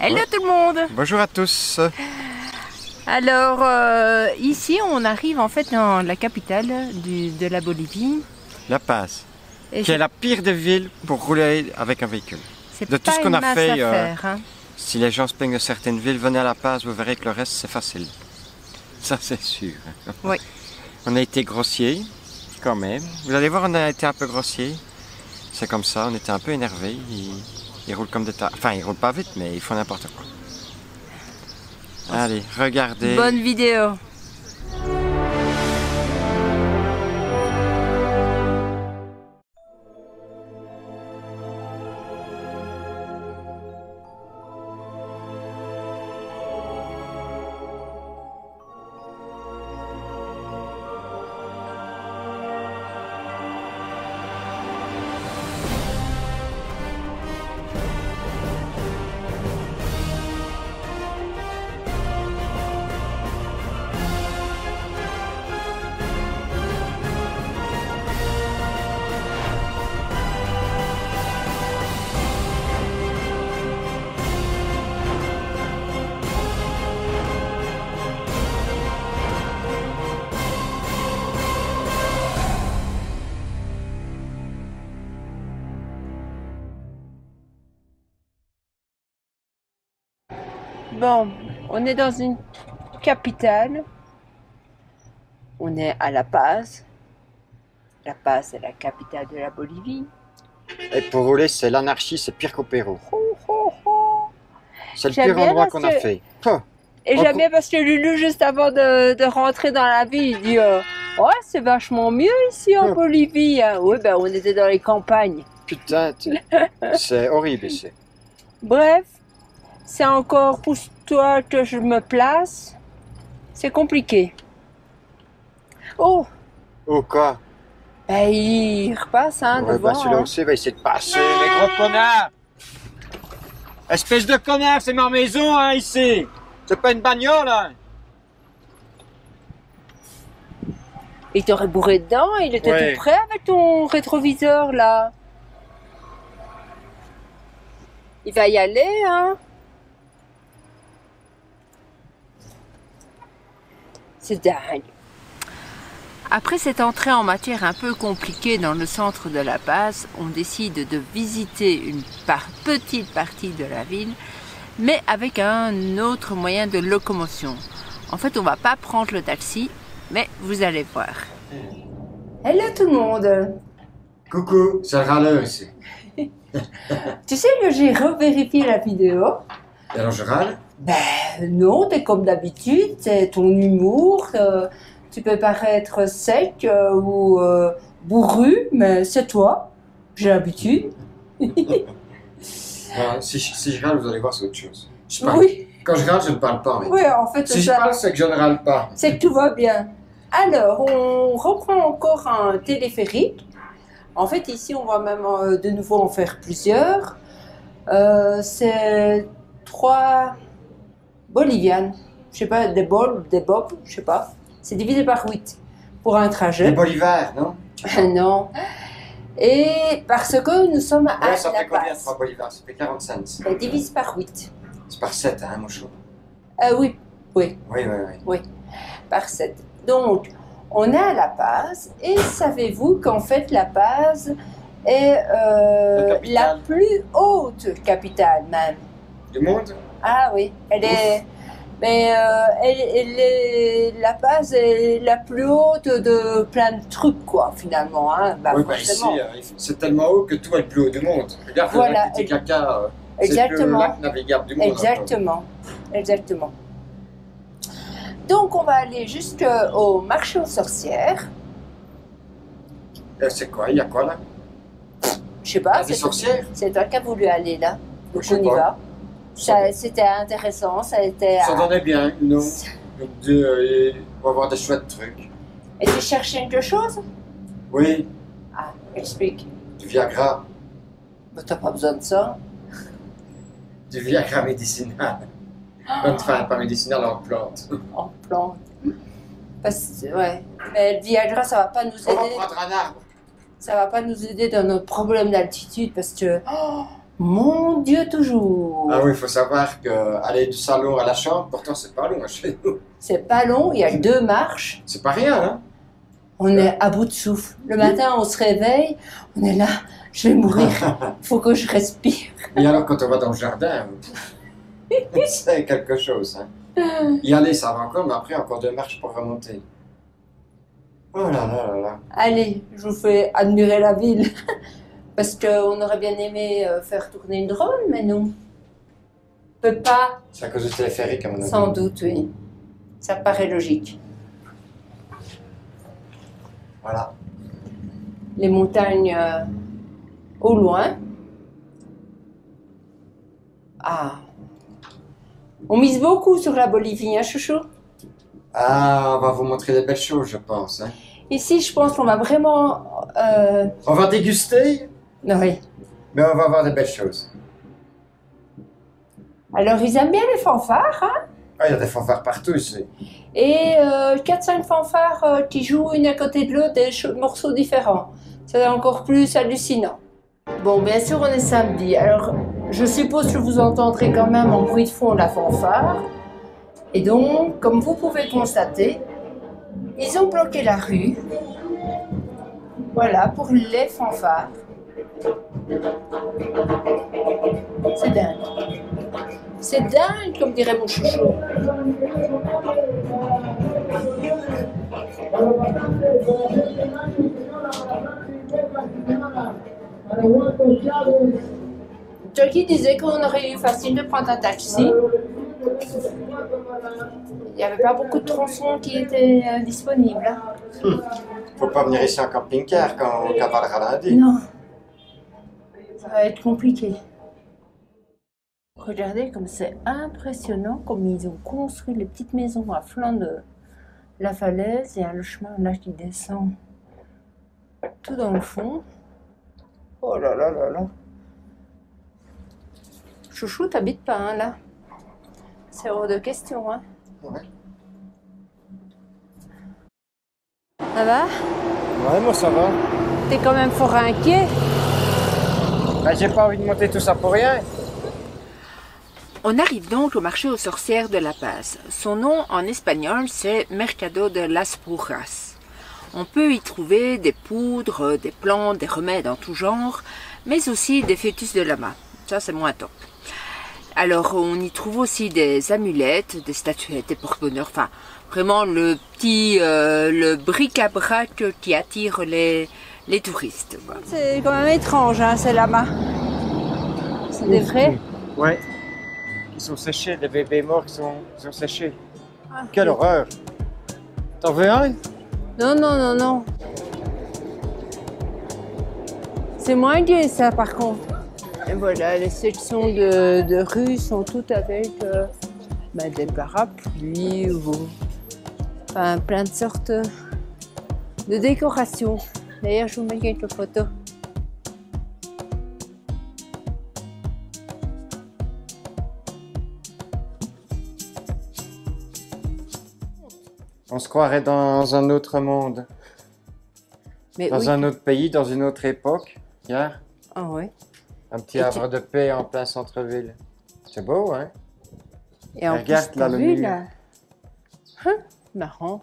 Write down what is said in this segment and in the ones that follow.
Hello tout le monde. Bonjour à tous. Alors ici on arrive en fait dans la capitale de la Bolivie. La Paz, Et qui est la pire des villes pour rouler avec un véhicule. c'est De tout pas ce qu'on une a masse fait, à faire, hein. si les gens se plaignent de certaines villes, venez à La Paz, vous verrez que le reste c'est facile. Ça c'est sûr. Oui. On a été grossier, quand même. Vous allez voir, on a été un peu grossier. C'est comme ça, on était un peu énervés. Ils roulent comme des tas. Enfin, ils roulent pas vite, mais ils font n'importe quoi. Allez, regardez. Bonne vidéo. Bon, on est dans une capitale. On est à La Paz. La Paz est la capitale de la Bolivie. Et pour rouler, c'est l'anarchie, c'est pire qu'au Pérou. C'est le J'aime pire bien endroit parce qu'on a que- fait. Et j'aime bien parce que Lulu, juste avant de rentrer dans la ville, il dit ouais, c'est vachement mieux ici en Bolivie, hein. Oui, ben on était dans les campagnes. Putain, c'est horrible ici. Bref, c'est encore pour toi que je me place. C'est compliqué. Oh, Oh quoi? ben il repasse, hein, Ouais, devant. bah celui-là Hein. aussi va essayer de passer, les gros connards! Espèce de connard, c'est ma maison, hein, ici! C'est pas une bagnole, hein! Il t'aurait bourré dedans, il était Ouais. tout prêt avec ton rétroviseur là. Il va y aller, hein. C'est dingue. Après cette entrée en matière un peu compliquée dans le centre de La Paz, on décide de visiter une petite partie de la ville, mais avec un autre moyen de locomotion. En fait, on va pas prendre le taxi, mais vous allez voir. Hello tout le monde. Coucou, c'est le râleur ici. Tu sais que j'ai revérifié la vidéo? Et alors je râle? Ben non, t'es comme d'habitude, c'est ton humour. Tu peux paraître sec ou bourru, mais c'est toi. J'ai l'habitude. Si je râle, vous allez voir, c'est autre chose. Je parle. Oui, Quand je râle, je ne parle pas. oui, en fait, Si je ça, parle, c'est que je ne râle pas. c'est que tout va bien. Alors, on reprend encore un téléphérique. En fait, ici, on va même de nouveau en faire plusieurs. C'est 3 bolivianes. Je sais pas, des bols, des bobs, je sais pas. C'est divisé par 8 pour un Les trajet. bolivars, non? Non. Et parce que nous sommes à Ouais, ça La fait combien, Paz. 3 bolivars? Ça fait 40 cents. Ben, divise par 8. C'est par 7, hein, mon chou? Oui, oui, Oui, oui, oui. par 7. Donc, on est à La Paz. Et savez-vous qu'en fait, La Paz est La capitale. la plus haute capitale même. Du monde? Ah oui, elle est... Mais La Paz est la plus haute de plein de trucs, quoi, finalement. Hein. Bah, Oui, bah ici, forcément. c'est tellement haut que tout est le plus haut du monde. Regarde Voilà, le lac Titicaca, c'est le exactement. lac navigable du monde. Exactement, exactement. Donc, on va aller jusqu'au marché aux sorcières. C'est quoi? Il y a quoi là? Je sais Il y a pas, des sorcières? c'est toi qui as voulu aller là. Donc, Je sais on y pas. va. C'était intéressant, ça a été... Ça donnait bien, non? On va voir des chouettes trucs. Et tu cherches quelque chose? Oui, Ah, explique. du Viagra. Mais t'as pas besoin de ça. Du Viagra médicinal. Enfin, pas médicinal, en plante. En plante. Parce, ouais. Mais le Viagra, ça va pas nous On va aider. prendre un arbre. Ça va pas nous aider dans notre problème d'altitude parce que Mon Dieu, toujours. Ah oui, il faut savoir qu'aller du salon à la chambre, pourtant c'est pas long chez nous. C'est pas long, il y a 2 marches. C'est pas rien, hein? On est à bout de souffle. Le matin, on se réveille, on est là, je vais mourir, il faut que je respire. Et alors quand on va dans le jardin, c'est quelque chose. Hein. Y aller, ça va encore, mais après encore 2 marches pour remonter. Oh là là là là. Allez, je vous fais admirer la ville. Parce qu'on aurait bien aimé faire tourner une drone, mais non. On peut pas. C'est à cause du téléphérique, à mon avis. Sans doute, oui. Ça paraît logique. Voilà. Les montagnes au loin. Ah. On mise beaucoup sur la Bolivie, hein, chouchou? Ah, on va vous montrer des belles choses, je pense. Hein. Ici, je pense qu'on va vraiment... On va déguster, Oui. mais on va voir des belles choses. Alors, ils aiment bien les fanfares, hein? Ah, il y a des fanfares partout ici. Et 4-5 fanfares qui jouent une à côté de l'autre des morceaux différents. C'est encore plus hallucinant. Bon, bien sûr, on est samedi. Alors, je suppose que vous entendrez quand même en bruit de fond la fanfare. Et donc, comme vous pouvez constater, ils ont bloqué la rue. Voilà, pour les fanfares. C'est dingue. C'est dingue, comme dirait mon chouchou. Turkey disait qu'on aurait eu facile de prendre un taxi. Il n'y avait pas beaucoup de tronçons qui étaient disponibles. Faut pas venir ici en camping-car quand on cavalera lundi. Non. Ça va être compliqué. Regardez comme c'est impressionnant comme ils ont construit les petites maisons à flanc de la falaise. Il y a le chemin là qui descend tout dans le fond. Oh là là là là. Chouchou, t'habites pas hein, là? C'est hors de question, hein? Ouais. Ça va? Ouais, moi ça va. T'es quand même fort inquiet. Ben, j'ai pas envie de monter tout ça pour rien. On arrive donc au marché aux sorcières de La Paz. Son nom en espagnol, c'est Mercado de las Brujas. On peut y trouver des poudres, des plantes, des remèdes en tout genre, mais aussi des fœtus de lama. Ça, c'est moins top. Alors, on y trouve aussi des amulettes, des statuettes, des porte-bonheur, enfin, vraiment le petit le bric-à-brac qui attire les touristes. C'est quand même étrange, hein, ces lamas. C'est des vrais? Ouais. Ils sont séchés, les bébés morts qui sont séchés. Ah, Quelle horreur. T'en veux un? Non, non, non, non. C'est moins gai, ça, par contre. Et voilà, les sections de rue sont toutes avec des parapluies ou enfin, plein de sortes de décorations. D'ailleurs, je vous mets quelques photos. On se croirait dans un autre monde. Mais Dans oui. un autre pays, dans une autre époque. Regarde. Ah ouais. Un petit havre de paix en plein centre-ville. C'est beau, hein? Et en regarde, plus, là, t'as le vu, mur. là? Hein? Marrant.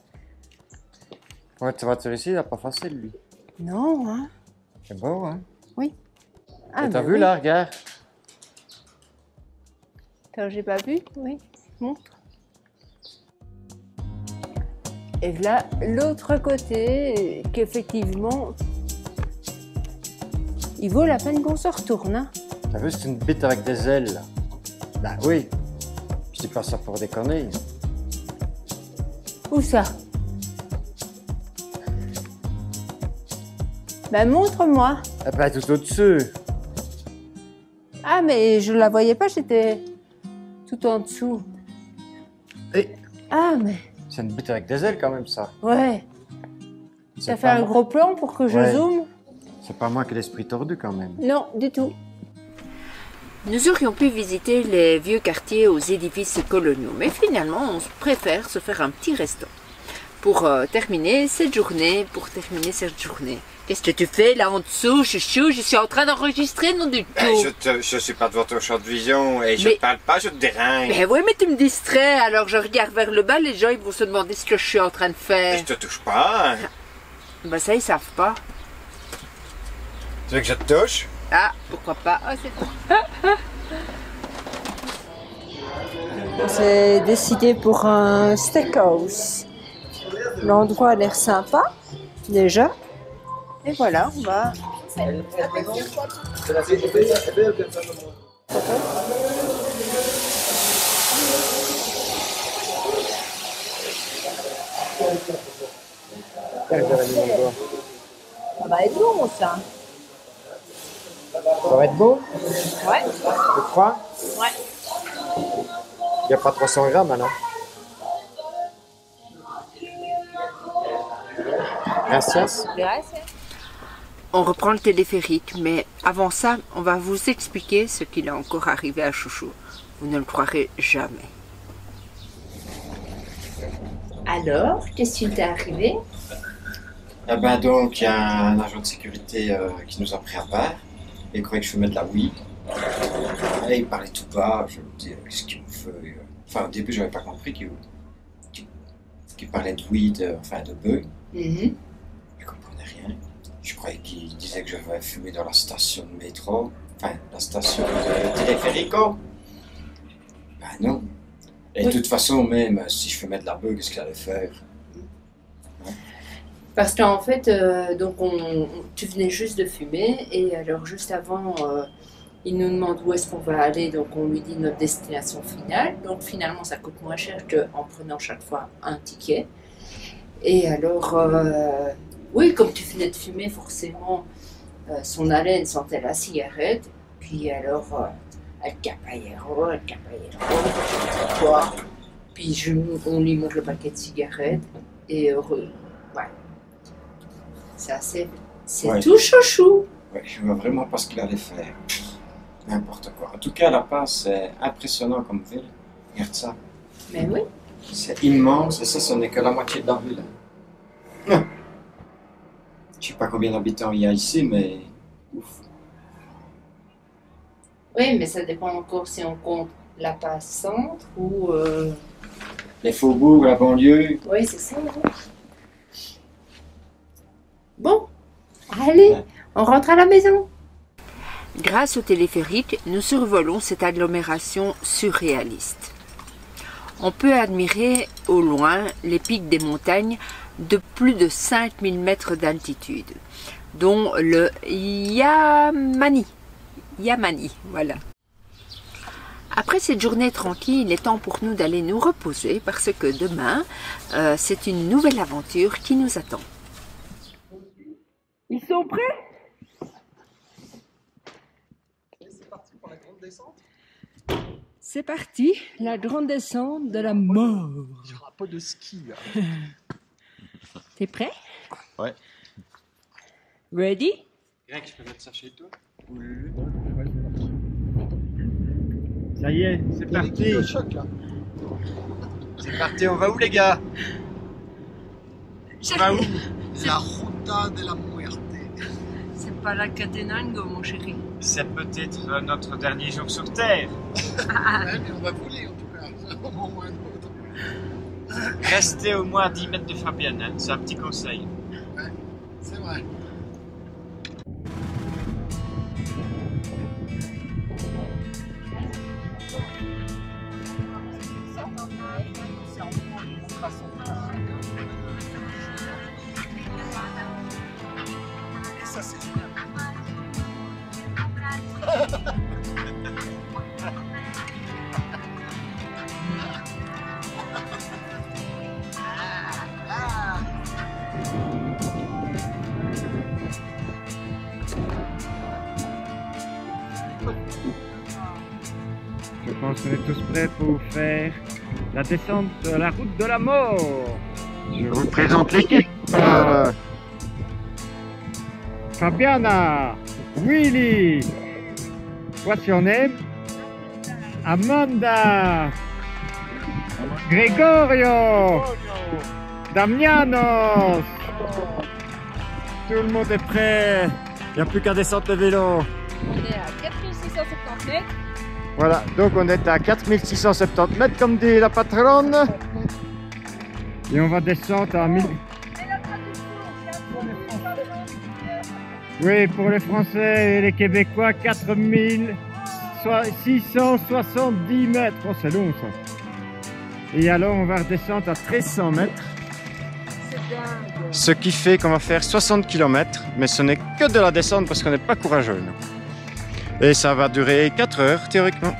Ouais, tu vois, celui-ci, il n'a pas facile, lui. Non, hein? C'est beau, hein? Oui. Ah, Et t'as bah vu, oui. là, regarde. Attends, j'ai pas vu? Oui. Montre. Et là, l'autre côté, qu'effectivement, il vaut la peine qu'on se retourne. Hein? T'as vu, c'est une bite avec des ailes. Là. Bah oui. Je dis pas ça pour déconner. Où ça? Ben, montre-moi. Eh ben, tout au-dessus. Ah, mais je la voyais pas, j'étais tout en dessous. Et Ah, mais c'est une bite avec des ailes, quand même, ça. ouais. C'est T'as fait pas un moi- gros plan pour que je Ouais. zoome? C'est pas moi qui ai l'esprit tordu, quand même. Non, du tout. Nous aurions pu visiter les vieux quartiers aux édifices coloniaux, mais finalement, on préfère se faire un petit resto. pour terminer cette journée, Qu'est-ce que tu fais là en dessous, chouchou? Je suis en train d'enregistrer, non du tout. Je suis pas devant ton champ de vision et je parle pas, je te dérange. Mais oui, mais tu me distrais, alors je regarde vers le bas, les gens ils vont se demander ce que je suis en train de faire. Je te touche pas. Ben ça, ils savent pas. Tu veux que je te touche? Ah, pourquoi pas. Oh, c'est bon. On s'est décidé pour un steakhouse. L'endroit a l'air sympa, déjà. Et voilà, on va... Ça va être bon, ça. Ça va être beau? Ouais. Tu crois? Ouais. Il n'y a pas 300 grammes alors. Gracias. On reprend le téléphérique, mais avant ça, on va vous expliquer ce qu'il est encore arrivé à Chouchou. Vous ne le croirez jamais. Alors, qu'est-ce qui t'est arrivé? Eh ben donc, il y a un agent de sécurité qui nous a pris à part. Il croyait que je fumais de la weed. Et il parlait tout bas. Je me dis, qu'est-ce qu'il me fait? Enfin, au début, je n'avais pas compris qu'il parlait de weed, enfin de bœuf. Je ne comprenais rien. Je croyais qu'il disait que j'avais fumé dans la station de métro. Enfin, la station de téléphérico. Ben non. Et de toute façon, même si je fumais de la bœuf, qu'est-ce qu'il allait faire? Parce qu'en fait, donc tu venais juste de fumer et alors juste avant, il nous demande où est-ce qu'on va aller, donc on lui dit notre destination finale. Donc finalement, ça coûte moins cher qu'en prenant chaque fois un ticket. Et alors, oui, comme tu venais de fumer, forcément, son haleine sentait la cigarette. Puis alors, elle capaillait, quoi. Puis on lui montre le paquet de cigarettes et heureux. Ouais. C'est ouais. Tout chouchou. Ouais, je vois vraiment pas ce qu'il allait faire. N'importe quoi. En tout cas, La Paz, c'est impressionnant comme ville. Regarde ça. Mais oui. C'est immense et ça, ce n'est que la moitié de la ville. Je sais pas combien d'habitants il y a ici, mais ouf. Oui, mais ça dépend encore si on compte La Paz centre ou... Les faubourgs, la banlieue. Oui, c'est ça. Oui. Bon, allez, on rentre à la maison. Grâce au téléphérique, nous survolons cette agglomération surréaliste. On peut admirer au loin les pics des montagnes de plus de 5000 mètres d'altitude, dont le Yamani, voilà. Après cette journée tranquille, il est temps pour nous d'aller nous reposer parce que demain, c'est une nouvelle aventure qui nous attend. Ils sont prêts? C'est parti pour la grande descente. C'est parti, la grande descente de la mort. Il n'y aura pas de ski là. T'es prêt? Ouais. Ready? Greg, je peux mettre ça chez toi? Ça y est, c'est parti. C'est parti, on va où les gars? On va où? La Ruta de la Muerte. C'est pas la Catenango, mon chéri. C'est peut-être notre dernier jour sur Terre. Ouais, mais on va voler en tout cas, un moment ou un autre. Restez au moins à 10 mètres de Fabienne, hein. C'est un petit conseil. Ouais, c'est vrai. Ça c'est génial. Je pense qu'on est tous prêts pour faire la descente de la route de la mort. Je vous présente l'équipe. Fabiana, Willy, what's your name? Amanda, Gregorio, Damianos! Tout le monde est prêt. Il n'y a plus qu'à descendre le vélo. On est à 4670 mètres. Voilà, donc on est à 4670 mètres comme dit la patronne. Et on va descendre à 1000. Oui, pour les Français et les Québécois, 4670 mètres. Oh, c'est long ça. Et alors on va redescendre à 1300 mètres. Ce qui fait qu'on va faire 60 km, mais ce n'est que de la descente parce qu'on n'est pas courageux. Nous. Et ça va durer 4 heures théoriquement.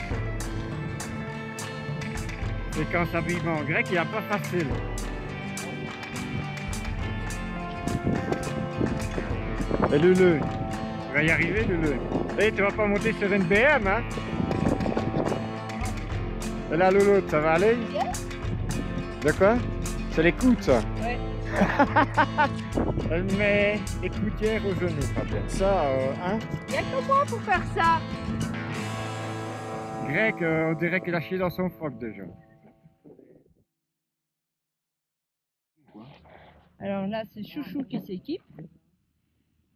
Et quand ça vive en grec, il n'y a pas facile. Et Lulu, tu vas y arriver Lulu. Et tu vas pas monter sur une BM hein. Et là Lulu, ça va aller? De quoi? C'est les coudes ça? Ouais. Elle met les coutières aux genoux, Fabienne. Ça, hein? Il y a que moi pour faire ça. Grec, on dirait qu'il a chié dans son froc déjà. Alors là, c'est Chouchou qui s'équipe.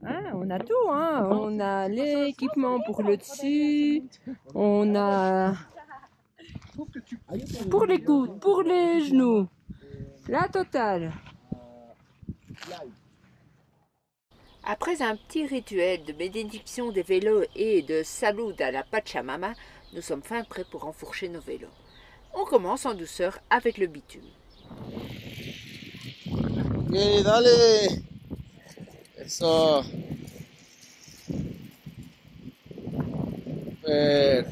Hein, on a tout, hein. On a l'équipement pour le dessus, on a pour les coudes, pour les genoux, la totale. Après un petit rituel de bénédiction des vélos et de salut à la Pachamama, nous sommes fin prêts pour enfourcher nos vélos. On commence en douceur avec le bitume. Ok, dale. Eso. Super.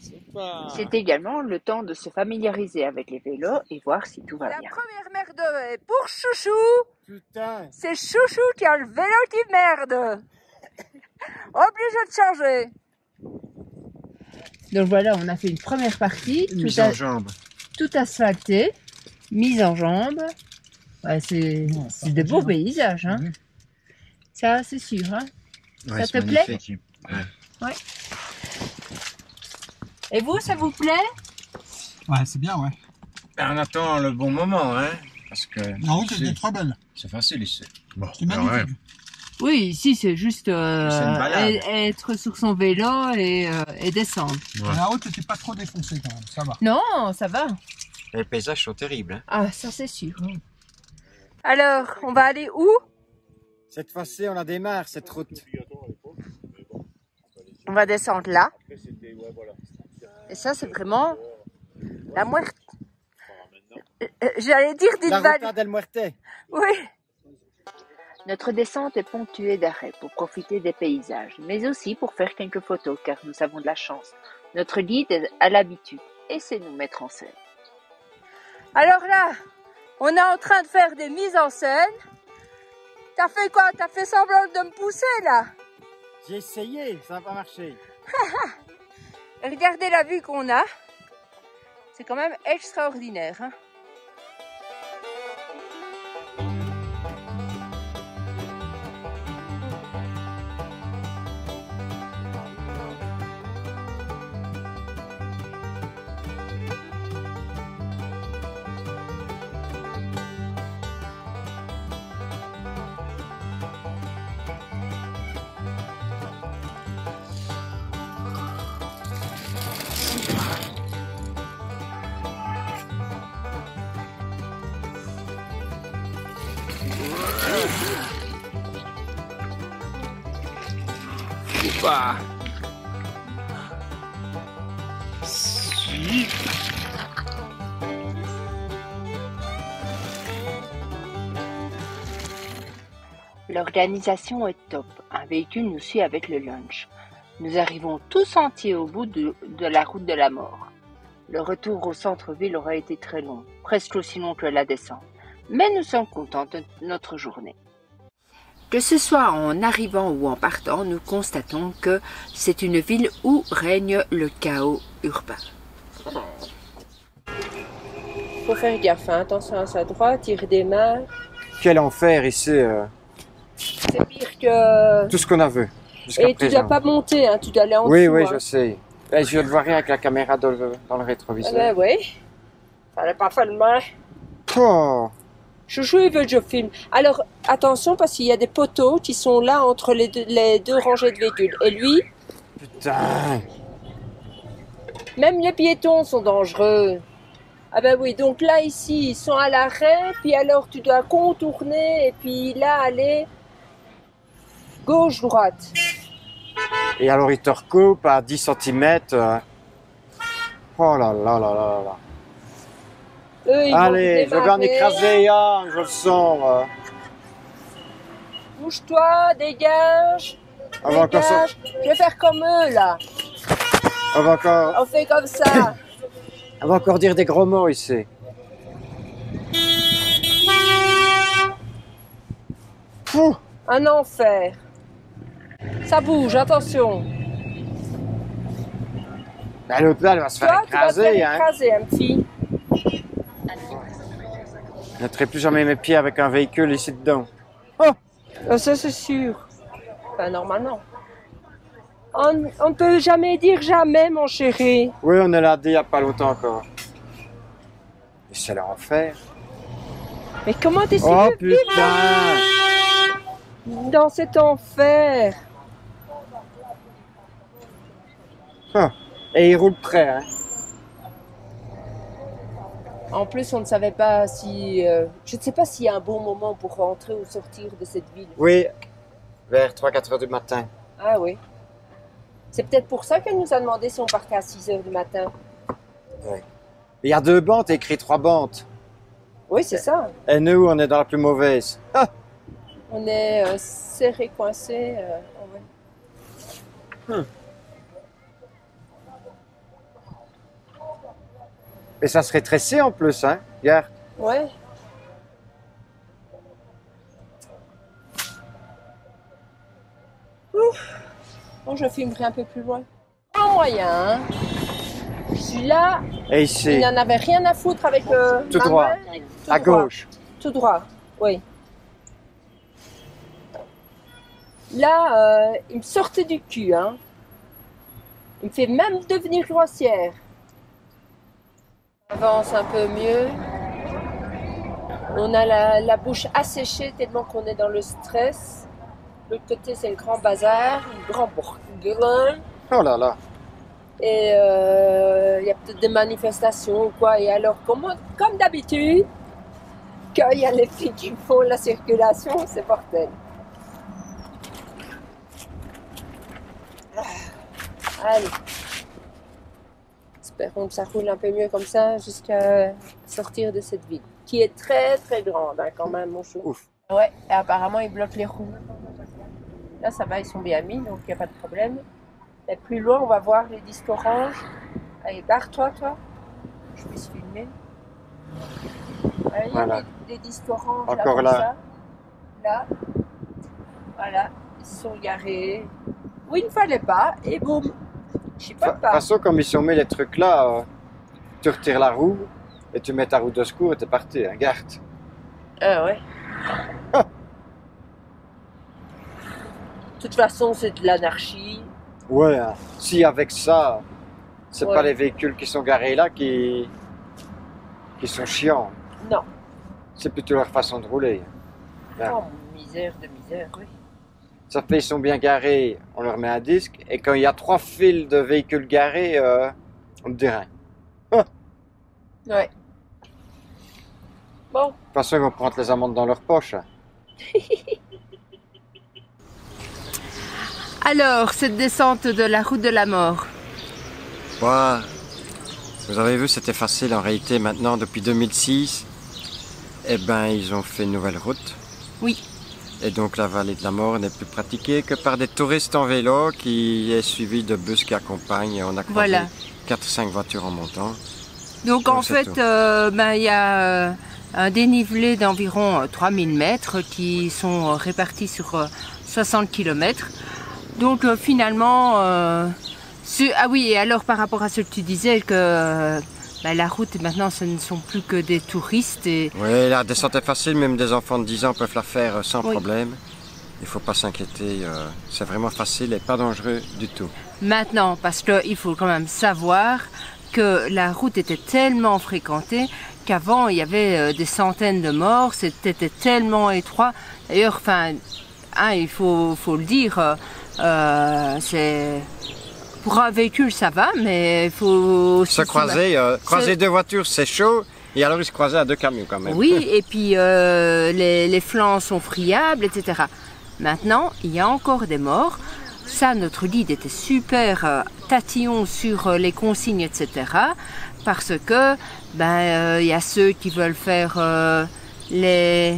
Super. C'est également le temps de se familiariser avec les vélos et voir si tout va bien. La première merde est pour Chouchou. Putain. C'est Chouchou qui a le vélo qui merde. Obligé de changer. Donc voilà, on a fait une première partie. Mise en jambe. Tout asphalté, mise en jambe. Ouais, c'est de beaux paysages. Hein. Ça, c'est sûr. Hein. Ouais, ça te plaît? Ouais. Et vous, ça vous plaît? Ouais, c'est bien, ouais. Ben, on attend le bon moment, hein. Parce que. La route était trop belle. C'est facile ici. Bon, c'est magnifique. Oui, ici c'est juste être sur son vélo et descendre. Ouais. La route n'était pas trop défoncée quand même, ça va. Non, ça va. Les paysages sont terribles. Hein. Ah, ça c'est sûr. Alors, on va aller où? Cette fois-ci, on la démarre, cette route. On va descendre là. Et ça, c'est vraiment la muerte. J'allais dire d'une La vallée. Ruta del Muerte. Oui. Notre descente est ponctuée d'arrêts pour profiter des paysages, mais aussi pour faire quelques photos, car nous avons de la chance. Notre guide a l'habitude et sait nous mettre en scène. Alors là, on est en train de faire des mises en scène. T'as fait quoi? T'as fait semblant de me pousser là? J'ai essayé, ça n'a pas marché. Regardez la vue qu'on a. C'est quand même extraordinaire. Hein? Oupa. L'organisation est top. Un véhicule nous suit avec le lunch. Nous arrivons tous entiers au bout de la route de la mort. Le retour au centre-ville aura été très long, presque aussi long que la descente. Mais nous sommes contents de notre journée. Que ce soit en arrivant ou en partant, nous constatons que c'est une ville où règne le chaos urbain. Faut faire gaffe, hein. Attention à sa droite, il redémarre. Quel enfer ici. C'est pire que... Tout ce qu'on a vu. Et tu dois pas monter, hein. Tu dois aller en dessous. Oui, oui, hein. je sais. Ben, je ne vois rien avec la caméra dans le rétroviseur. Oui. Ça n'a pas fait le mal. Oh. Chouchou, il veut que je filme. Alors, attention, parce qu'il y a des poteaux qui sont là entre les deux rangées de véhicules. Et lui, Putain. même les piétons sont dangereux. Ah ben oui, donc là, ici, ils sont à l'arrêt, puis alors tu dois contourner, et puis là, aller gauche-droite. Et alors, il te recoupe à 10 cm. Oh là là là là là. Eux, ils Allez, je vont vais en démarrer. écraser un, je le sens. Bouge-toi, dégage, On va encore dégage. Je vais faire comme eux, là. On va encore, On fait comme ça. on va encore dire des gros mots ici. Pouh. Un enfer. Ça bouge, attention. Ben, l'autre là, elle va se faire Toi, tu vas te écraser. faire Hein. écraser, un petit. Je ne mettrai plus jamais mes pieds avec un véhicule ici dedans. Ça, c'est sûr. Enfin, normalement. On ne peut jamais dire jamais, mon chéri. Oui, on l'a dit il n'y a pas longtemps encore. Et c'est l'enfer. Mais comment t'essayes Oh de vivre putain! dans cet enfer? Et il roule près, hein. En plus, on ne savait pas si... je ne sais pas s'il y a un bon moment pour rentrer ou sortir de cette ville. Oui, vers 3-4 heures du matin. Ah oui. C'est peut-être pour ça qu'elle nous a demandé si on partait à 6 heures du matin. Il y a 2 bandes, écrit 3 bandes. Oui, c'est ça. Et nous, on est dans la plus mauvaise. On est serré, coincé. Ouais. Et ça se rétrécit en plus, hein. Regarde. Ouais. Ouf. Bon, je filmerai un peu plus loin. Pas moyen, hein. Je suis là. Et Il ici, n'en avait rien à foutre avec tout ma droit, main. Tout à droit. gauche. Tout droit, oui. Là, il me sortait du cul, hein. Il me fait même devenir grossière. On avance un peu mieux. On a la bouche asséchée tellement qu'on est dans le stress. L'autre côté, c'est le grand bazar, le grand bourguin. Oh là là. Et il y a peut-être des manifestations ou quoi. Et alors, comme d'habitude, quand il y a les filles qui font la circulation, c'est mortel. Allez. Espérons que ça roule un peu mieux comme ça jusqu'à sortir de cette ville, qui est très très grande, hein, quand même, mon chou. Ouf. Ouais, et apparemment, ils bloquent les roues. Là, ça va, ils sont bien mis, donc il n'y a pas de problème. Et plus loin, on va voir les disques oranges. Allez, barre-toi, toi. Je puisse filmer. Allez, Voilà. les disques oranges. Encore là. là. Comme ça. Là. Voilà, ils sont garés. Où il ne fallait pas, et boum. Je sais De pas toute façon, comme ils sont mis les trucs là, tu retires la roue et tu mets ta roue de secours et t'es parti, hein, garde. Ah ouais. Ah. De toute façon, c'est de l'anarchie. Ouais, hein. Si avec ça, c'est Ouais. pas les véhicules qui sont garés là qui sont chiants. Non. C'est plutôt leur façon de rouler. Ah. Oh, misère de misère, oui. Ça fait ils sont bien garés, on leur met un disque. Et quand il y a 3 files de véhicules garés, on ne dit rien. Ouais. Bon. De toute façon, ils vont prendre les amendes dans leur poche. Hein. Alors, cette descente de la route de la mort. Ouais. Vous avez vu, c'était facile en réalité. Maintenant, depuis 2006, eh ben, ils ont fait une nouvelle route. Oui. Et donc, la vallée de la mort n'est plus pratiquée que par des touristes en vélo qui est suivi de bus qui accompagnent. Et on a croisé Voilà. 4-5 voitures en montant. Donc, en c'est fait, tout. il y a un dénivelé d'environ 3000 mètres qui sont répartis sur 60 km. Donc, finalement... Ah oui, et alors par rapport à ce que tu disais, que la route maintenant ce ne sont plus que des touristes. Et... Oui, la descente est facile, même des enfants de 10 ans peuvent la faire sans Oui. problème. Il ne faut pas s'inquiéter, c'est vraiment facile et pas dangereux du tout. Maintenant, parce qu'il faut quand même savoir que la route était tellement fréquentée qu'avant il y avait des centaines de morts, c'était tellement étroit. D'ailleurs, enfin, hein, il faut le dire, c'est... Pour un véhicule, ça va, mais il faut... Se croiser, croiser deux voitures, c'est chaud. Et alors, ils se croisaient à deux camions quand même. Oui, et puis les flancs sont friables, etc. Maintenant, il y a encore des morts. Ça, notre guide était super tatillon sur les consignes, etc. Parce que, il y a ceux qui veulent faire les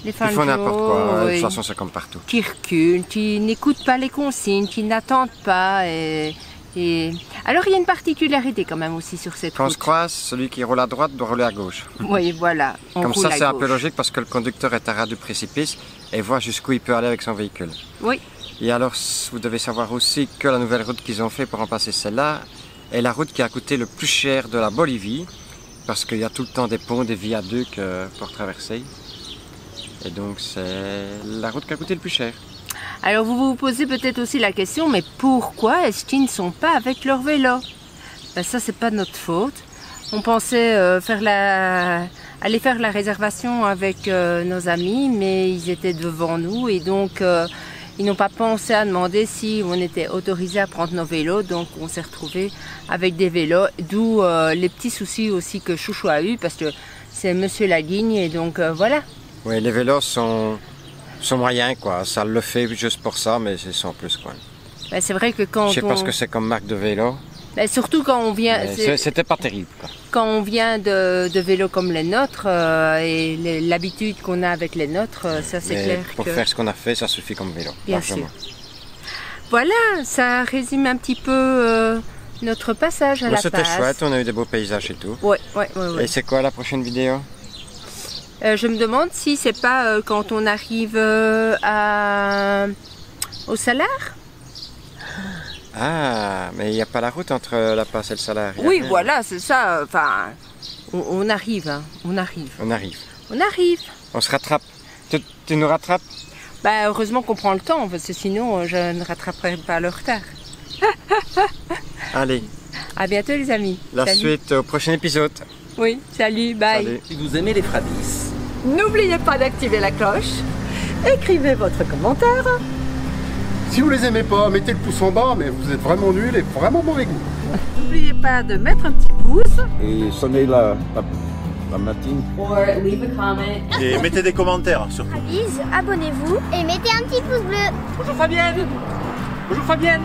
ils font n'importe quoi, de toute façon c'est comme partout. Qui reculent, qui n'écoutent pas les consignes, qui n'attendent pas. Alors il y a une particularité quand même aussi sur cette route. Quand on se croise, celui qui roule à droite doit rouler à gauche. Oui, voilà. Comme ça c'est un peu logique parce que le conducteur est à ras du précipice et voit jusqu'où il peut aller avec son véhicule. Oui. Et alors vous devez savoir aussi que la nouvelle route qu'ils ont fait pour remplacer celle-là est la route qui a coûté le plus cher de la Bolivie parce qu'il y a tout le temps des ponts, des viaducs pour traverser. Et donc c'est la route qui a coûté le plus cher. Alors vous vous posez peut-être aussi la question, mais pourquoi est-ce qu'ils ne sont pas avec leur vélo? Ça c'est pas de notre faute. On pensait aller faire la réservation avec nos amis, mais ils étaient devant nous et donc ils n'ont pas pensé à demander si on était autorisé à prendre nos vélos. Donc on s'est retrouvés avec des vélos, d'où les petits soucis aussi que Chouchou a eu parce que c'est Monsieur Laguigne et donc voilà. Oui, les vélos sont moyens, quoi. Ça le fait juste pour ça, mais c'est sans plus, quoi. C'est vrai que quand je sais pas ce que c'est comme marque de vélo. Surtout quand on vient... C'était pas terrible, quoi. Quand on vient de vélos comme les nôtres et l'habitude qu'on a avec les nôtres, ça c'est clair pour faire ce qu'on a fait, ça suffit comme vélo. Bien sûr. Voilà, ça résume un petit peu notre passage à la passe. C'était chouette, on a eu des beaux paysages et tout. Ouais. Et c'est quoi la prochaine vidéo? Je me demande si c'est pas quand on arrive au Salar. Ah, mais il n'y a pas la route entre La Passe et le Salar. Oui, voilà, c'est ça. Enfin, on arrive, hein. On arrive. On se rattrape. Tu nous rattrapes? Heureusement qu'on prend le temps, parce que sinon je ne rattraperai pas le retard. Allez. À bientôt les amis. Salut. Suite au prochain épisode. Oui, salut, bye. Salut. Si vous aimez les Frabis, n'oubliez pas d'activer la cloche, écrivez votre commentaire. Si vous les aimez pas, mettez le pouce en bas, mais vous êtes vraiment nuls et vraiment mauvais goût. N'oubliez pas de mettre un petit pouce. Et sonnez la matine. Or leave a comment. Et mettez des commentaires surtout. Abonnez-vous et mettez un petit pouce bleu. Bonjour Fabienne. Bonjour Fabienne.